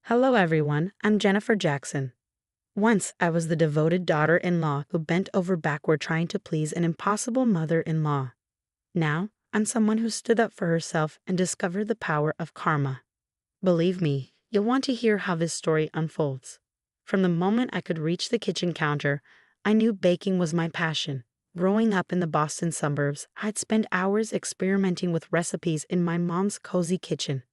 Hello everyone, I'm Jennifer Jackson. Once I was the devoted daughter-in-law who bent over backward trying to please an impossible mother-in-law. Now, I'm someone who stood up for herself and discovered the power of karma. Believe me, you'll want to hear how this story unfolds. From the moment I could reach the kitchen counter, I knew baking was my passion. Growing up in the Boston suburbs, I'd spend hours experimenting with recipes in my mom's cozy kitchen.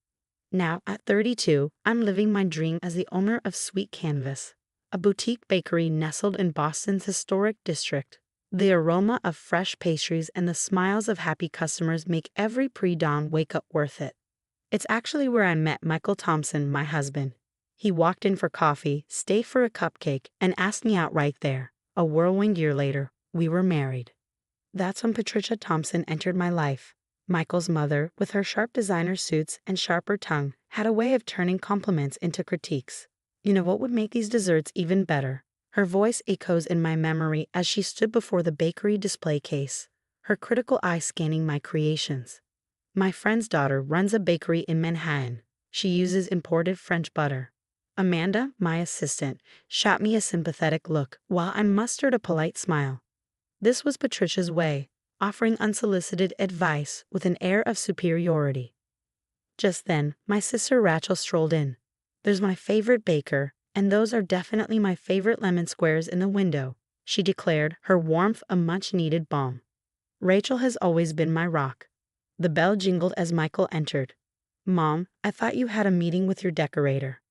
Now, at 32, I'm living my dream as the owner of Sweet Canvas, a boutique bakery nestled in Boston's historic district. The aroma of fresh pastries and the smiles of happy customers make every pre-dawn wake-up worth it. It's actually where I met Michael Thompson, my husband. He walked in for coffee, stayed for a cupcake, and asked me out right there. A whirlwind year later, we were married. That's when Patricia Thompson entered my life. Michael's mother, with her sharp designer suits and sharper tongue, had a way of turning compliments into critiques. You know what would make these desserts even better? Her voice echoes in my memory as she stood before the bakery display case, her critical eye scanning my creations. My friend's daughter runs a bakery in Manhattan. She uses imported French butter. Amanda, my assistant, shot me a sympathetic look while I mustered a polite smile. This was Patricia's way, offering unsolicited advice with an air of superiority. Just then, my sister Rachel strolled in. "There's my favorite baker, and those are definitely my favorite lemon squares in the window," she declared, her warmth a much-needed balm. Rachel has always been my rock. The bell jingled as Michael entered. "Mom, I thought you had a meeting with your decorator."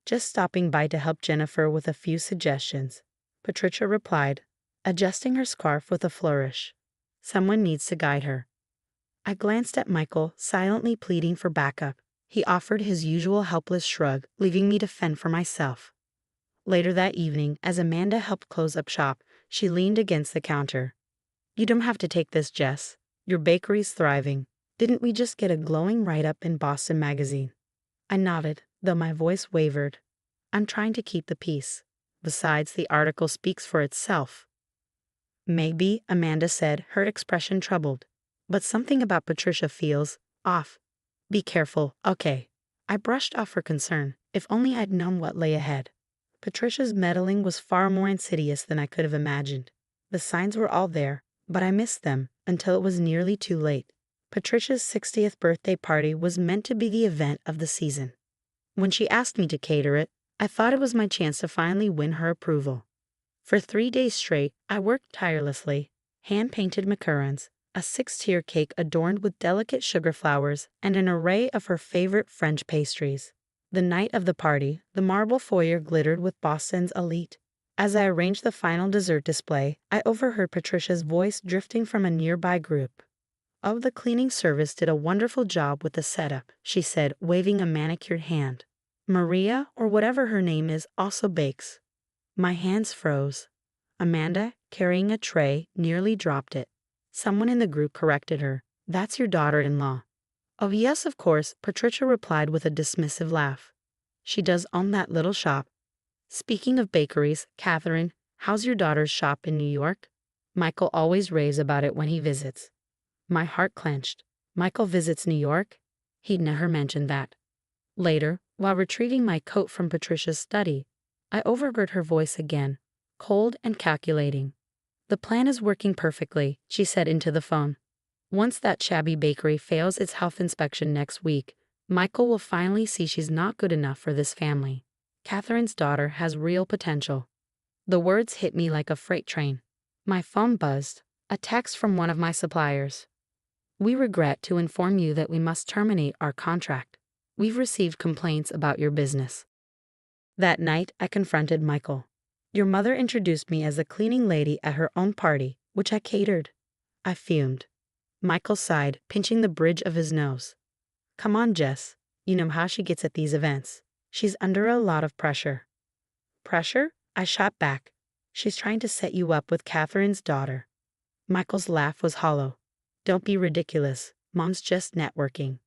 "Just stopping by to help Jennifer with a few suggestions," Patricia replied, adjusting her scarf with a flourish. "Someone needs to guide her." I glanced at Michael, silently pleading for backup. He offered his usual helpless shrug, leaving me to fend for myself. Later that evening, as Amanda helped close up shop, she leaned against the counter. "You don't have to take this, Jess. Your bakery's thriving. Didn't we just get a glowing write-up in Boston Magazine?" I nodded, though my voice wavered. "I'm trying to keep the peace. Besides, the article speaks for itself." "Maybe," Amanda said, her expression troubled. "But something about Patricia feels off. Be careful, okay." I brushed off her concern. If only I'd known what lay ahead. Patricia's meddling was far more insidious than I could have imagined. The signs were all there, but I missed them until it was nearly too late. Patricia's 60th birthday party was meant to be the event of the season. When she asked me to cater it, I thought it was my chance to finally win her approval. For 3 days straight, I worked tirelessly, hand-painted macarons, a 6-tier cake adorned with delicate sugar flowers, and an array of her favorite French pastries. The night of the party, the marble foyer glittered with Boston's elite. As I arranged the final dessert display, I overheard Patricia's voice drifting from a nearby group. "Oh, the cleaning service did a wonderful job with the setup," she said, waving a manicured hand. "Maria, or whatever her name is, also bakes." My hands froze. Amanda, carrying a tray, nearly dropped it. Someone in the group corrected her. "That's your daughter-in-law." "Oh yes, of course," Patricia replied with a dismissive laugh. "She does own that little shop." "Speaking of bakeries, Catherine, how's your daughter's shop in New York? Michael always raves about it when he visits." My heart clenched. Michael visits New York? He'd never mentioned that. Later, while retrieving my coat from Patricia's study, I overheard her voice again, cold and calculating. "The plan is working perfectly," she said into the phone. "Once that shabby bakery fails its health inspection next week, Michael will finally see she's not good enough for this family. Catherine's daughter has real potential." The words hit me like a freight train. My phone buzzed, a text from one of my suppliers. "We regret to inform you that we must terminate our contract. We've received complaints about your business." That night, I confronted Michael. "Your mother introduced me as a cleaning lady at her own party, which I catered." I fumed. Michael sighed, pinching the bridge of his nose. "Come on, Jess. You know how she gets at these events. She's under a lot of pressure." "Pressure?" I shot back. "She's trying to set you up with Catherine's daughter." Michael's laugh was hollow. "Don't be ridiculous. Mom's just networking."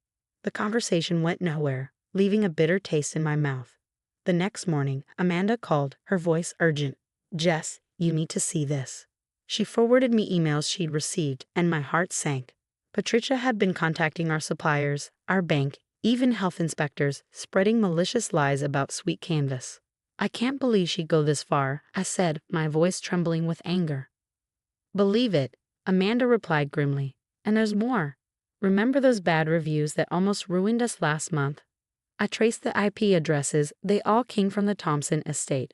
The conversation went nowhere, leaving a bitter taste in my mouth. The next morning, Amanda called, her voice urgent. "Jess, you need to see this." She forwarded me emails she'd received, and my heart sank. Patricia had been contacting our suppliers, our bank, Even health inspectors spreading malicious lies about sweet canvas. I can't believe she'd go this far, I said, my voice trembling with anger. Believe it, Amanda replied grimly. And there's more. Remember those bad reviews that almost ruined us last month? I traced the IP addresses, they all came from the Thompson estate.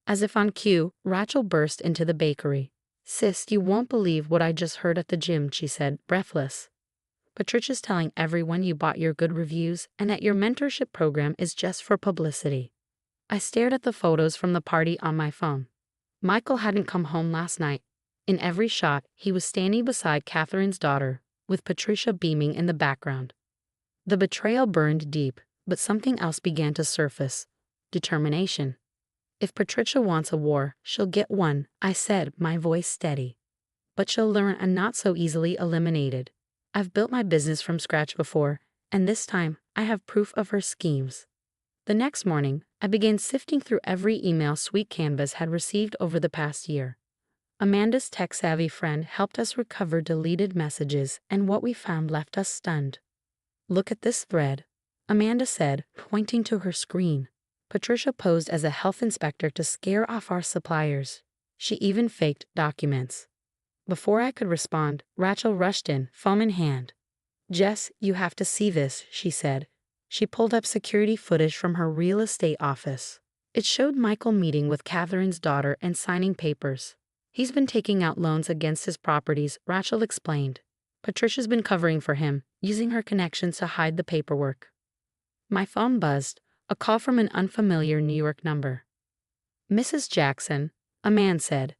As if on cue, Rachel burst into the bakery. Sis, you won't believe what I just heard at the gym, she said, breathless. Patricia's telling everyone you bought your good reviews and that your mentorship program is just for publicity. I stared at the photos from the party on my phone. Michael hadn't come home last night. In every shot, he was standing beside Catherine's daughter, with Patricia beaming in the background. The betrayal burned deep, but something else began to surface. Determination. If Patricia wants a war, she'll get one, I said, my voice steady. But she'll learn I'm not so easily eliminated. I've built my business from scratch before, and this time I have proof of her schemes. The next morning, I began sifting through every email Sweet Canvas had received over the past year. Amanda's tech-savvy friend helped us recover deleted messages, and what we found left us stunned. Look at this thread, Amanda said, pointing to her screen. Patricia posed as a health inspector to scare off our suppliers. She even faked documents. Before I could respond, Rachel rushed in, phone in hand. Jess, you have to see this, she said. She pulled up security footage from her real estate office. It showed Michael meeting with Catherine's daughter and signing papers. He's been taking out loans against his properties, Rachel explained. Patricia's been covering for him, using her connections to hide the paperwork. My phone buzzed, a call from an unfamiliar New York number. Mrs. Jackson, a man said.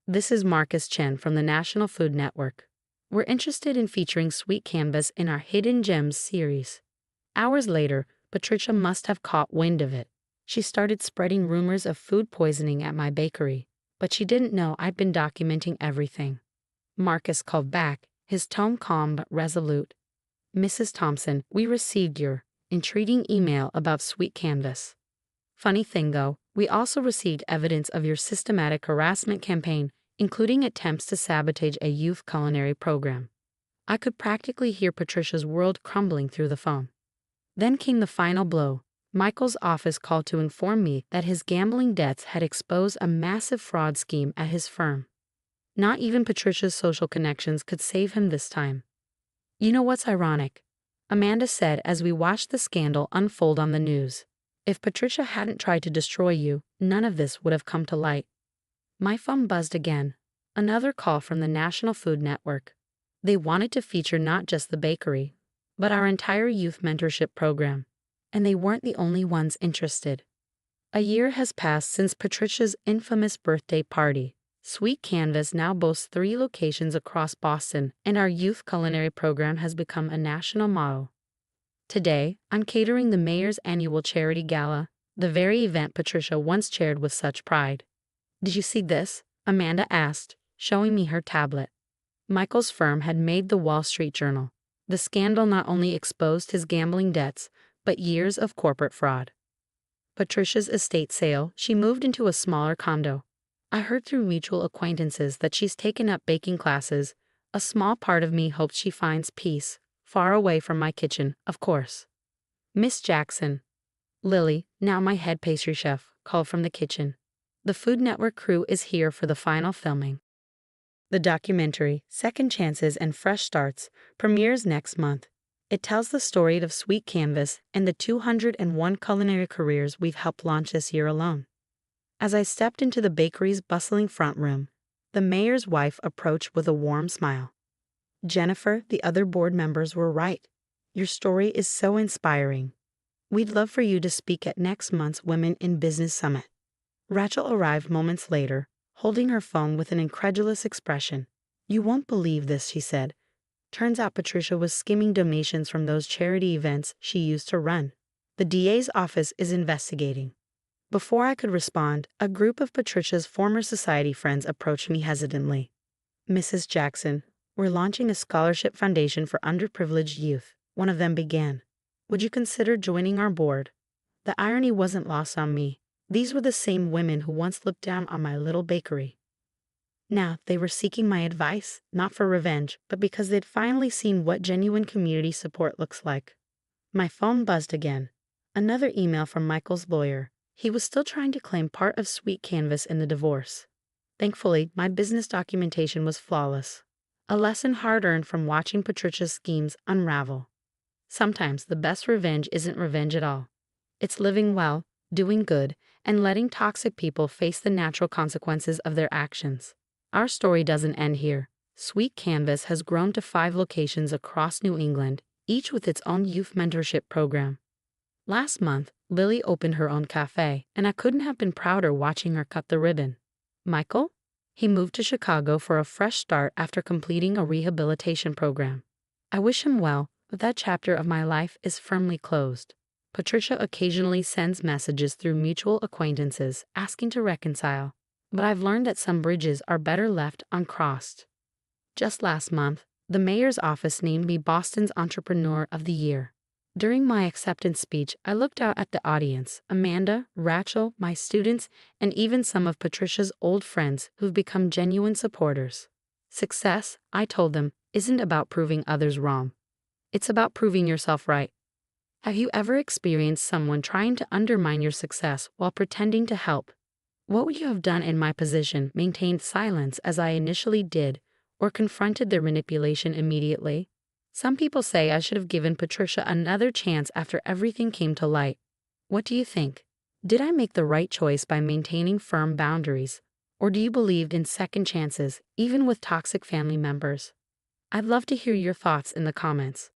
This is Marcus Chen from the National Food Network. We're interested in featuring Sweet Canvas in our Hidden Gems series. Hours later, Patricia must have caught wind of it. She started spreading rumors of food poisoning at my bakery, but she didn't know I'd been documenting everything. Marcus called back, his tone calm but resolute. Mrs. Thompson, we received your intriguing email about Sweet Canvas. Funny thing though, we also received evidence of your systematic harassment campaign, including attempts to sabotage a youth culinary program. I could practically hear Patricia's world crumbling through the phone. Then came the final blow. Michael's office called to inform me that his gambling debts had exposed a massive fraud scheme at his firm. Not even Patricia's social connections could save him this time. You know what's ironic? Amanda said as we watched the scandal unfold on the news. If Patricia hadn't tried to destroy you, none of this would have come to light. My phone buzzed again. Another call from the National Food Network. They wanted to feature not just the bakery, but our entire youth mentorship program. And they weren't the only ones interested. A year has passed since Patricia's infamous birthday party. Sweet Canvas now boasts 3 locations across Boston, and our youth culinary program has become a national model. Today, I'm catering the mayor's annual charity gala, the very event Patricia once chaired with such pride. Did you see this? Amanda asked, showing me her tablet. Michael's firm had made the Wall Street Journal. The scandal not only exposed his gambling debts, but years of corporate fraud. Patricia's estate sale, she moved into a smaller condo. I heard through mutual acquaintances that she's taken up baking classes. A small part of me hopes she finds peace, far away from my kitchen, of course. Miss Jackson. Lily, now my head pastry chef, called from the kitchen. The Food Network crew is here for the final filming. The documentary, Second Chances and Fresh Starts, premieres next month. It tells the story of Sweet Canvas and the 201 culinary careers we've helped launch this year alone. As I stepped into the bakery's bustling front room, the mayor's wife approached with a warm smile. Jennifer, the other board members were right. Your story is so inspiring. We'd love for you to speak at next month's Women in Business Summit. Rachel arrived moments later, holding her phone with an incredulous expression. You won't believe this, she said. Turns out Patricia was skimming donations from those charity events she used to run. The DA's office is investigating. Before I could respond, a group of Patricia's former society friends approached me hesitantly. Mrs. Jackson, we're launching a scholarship foundation for underprivileged youth, one of them began. Would you consider joining our board? The irony wasn't lost on me. These were the same women who once looked down on my little bakery. Now, they were seeking my advice, not for revenge, but because they'd finally seen what genuine community support looks like. My phone buzzed again. Another email from Michael's lawyer. He was still trying to claim part of Sweet Canvas in the divorce. Thankfully, my business documentation was flawless. A lesson hard-earned from watching Patricia's schemes unravel. Sometimes the best revenge isn't revenge at all. It's living well, doing good, and letting toxic people face the natural consequences of their actions. Our story doesn't end here. Sweet Canvas has grown to 5 locations across New England, each with its own youth mentorship program. Last month, Lily opened her own cafe, and I couldn't have been prouder watching her cut the ribbon. Michael? He moved to Chicago for a fresh start after completing a rehabilitation program. I wish him well, but that chapter of my life is firmly closed. Patricia occasionally sends messages through mutual acquaintances asking to reconcile, but I've learned that some bridges are better left uncrossed. Just last month, the mayor's office named me Boston's Entrepreneur of the Year. During my acceptance speech, I looked out at the audience, Amanda, Rachel, my students, and even some of Patricia's old friends who've become genuine supporters. Success, I told them, isn't about proving others wrong. It's about proving yourself right. Have you ever experienced someone trying to undermine your success while pretending to help? What would you have done in my position, maintained silence as I initially did, or confronted their manipulation immediately? Some people say I should have given Patricia another chance after everything came to light. What do you think? Did I make the right choice by maintaining firm boundaries? Or do you believe in second chances, even with toxic family members? I'd love to hear your thoughts in the comments.